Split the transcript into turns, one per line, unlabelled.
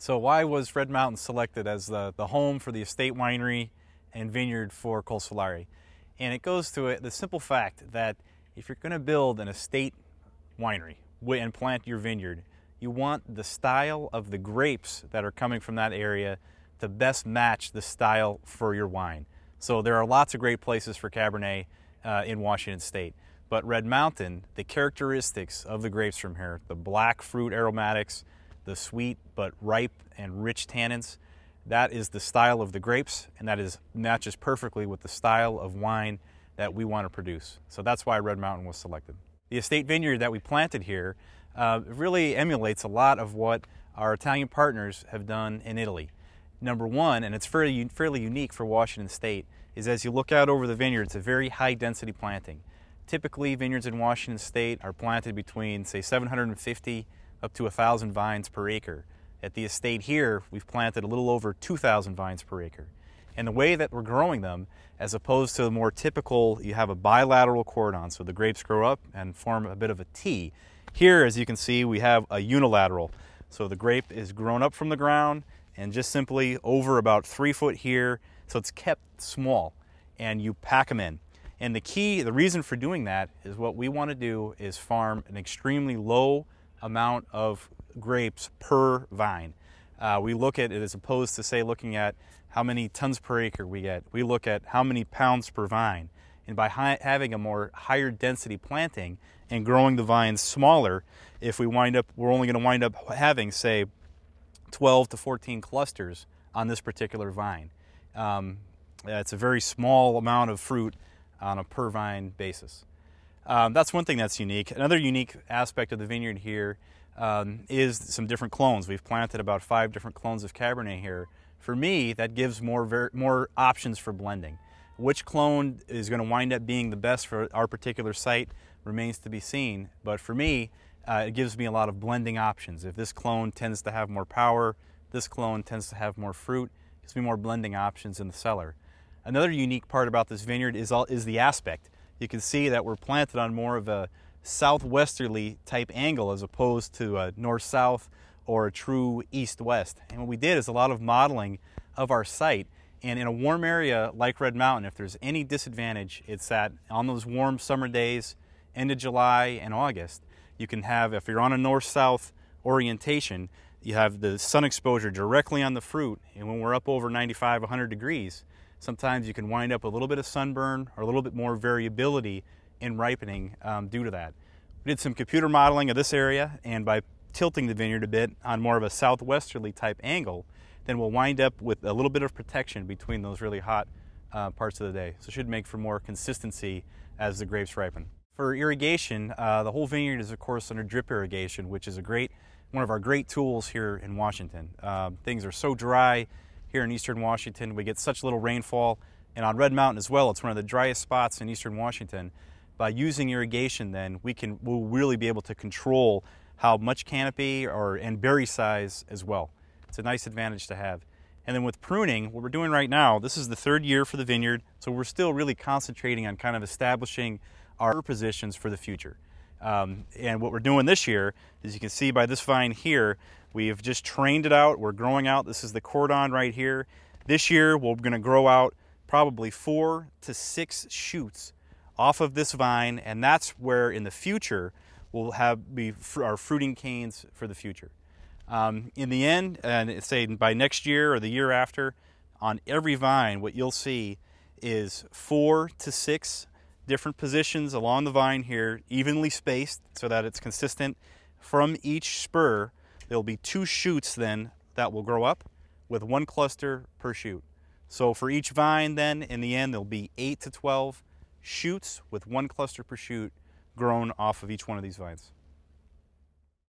So why was Red Mountain selected as the home for the estate winery and vineyard for Col Solare? And it goes to the simple fact that if you're going to build an estate winery and plant your vineyard, you want the style of the grapes that are coming from that area to best match the style for your wine. So there are lots of great places for Cabernet in Washington State. But Red Mountain, the characteristics of the grapes from here, the black fruit aromatics, the sweet but ripe and rich tannins, that is the style of the grapes, and that matches perfectly with the style of wine that we want to produce. So that's why Red Mountain was selected. The estate vineyard that we planted here really emulates a lot of what our Italian partners have done in Italy. Number one, and it's fairly unique for Washington State, is as you look out over the vineyard, it's a very high density planting. Typically, vineyards in Washington State are planted between, say, 750 up to 1,000 vines per acre. At the estate here, we've planted a little over 2,000 vines per acre. And the way that we're growing them, as opposed to the more typical, you have a bilateral cordon, so the grapes grow up and form a bit of a T. Here, as you can see, we have a unilateral. So the grape is grown up from the ground and just simply over about 3 foot here, so it's kept small, and you pack them in. And the reason for doing that is what we want to do is farm an extremely low amount of grapes per vine. We look at it as opposed to, say, looking at how many tons per acre we get. We look at how many pounds per vine. And by having a more higher density planting and growing the vines smaller, we're only going to wind up having, say, 12 to 14 clusters on this particular vine. It's a very small amount of fruit on a per vine basis. That's one thing that's unique. Another unique aspect of the vineyard here is some different clones. We've planted about 5 different clones of Cabernet here. For me, that gives more options for blending. Which clone is going to wind up being the best for our particular site remains to be seen. But for me, it gives me a lot of blending options. If this clone tends to have more power, this clone tends to have more fruit, it gives me more blending options in the cellar. Another unique part about this vineyard is the aspect. You can see that we're planted on more of a southwesterly type angle as opposed to a north-south or a true east-west. And what we did is a lot of modeling of our site. And in a warm area like Red Mountain, if there's any disadvantage, it's that on those warm summer days, end of July and August, you can have, if you're on a north-south orientation, you have the sun exposure directly on the fruit. And when we're up over 95, 100 degrees, sometimes you can wind up with a little bit of sunburn or a little bit more variability in ripening due to that. We did some computer modeling of this area, and by tilting the vineyard a bit on more of a southwesterly type angle, then we'll wind up with a little bit of protection between those really hot parts of the day. So it should make for more consistency as the grapes ripen. For irrigation, the whole vineyard is of course under drip irrigation, which is one of our great tools here in Washington. Things are so dry here in eastern Washington. We get such little rainfall, and on Red Mountain as well, it's one of the driest spots in eastern Washington. By using irrigation, then we'll really be able to control how much canopy and berry size as well. It's a nice advantage to have. And then with pruning, what we're doing right now, this is the 3rd year for the vineyard, so we're still really concentrating on kind of establishing our positions for the future. And what we're doing this year, as you can see by this vine here, we've just trained it out. We're growing out. This is the cordon right here. This year, we're going to grow out probably 4 to 6 shoots off of this vine, and that's where in the future we'll be our fruiting canes for the future. In the end, and say by next year or the year after, on every vine, what you'll see is 4 to 6 different positions along the vine here, evenly spaced so that it's consistent. From each spur, there'll be 2 shoots then that will grow up with 1 cluster per shoot. So for each vine then, in the end, there'll be 8 to 12 shoots with 1 cluster per shoot grown off of each one of these vines.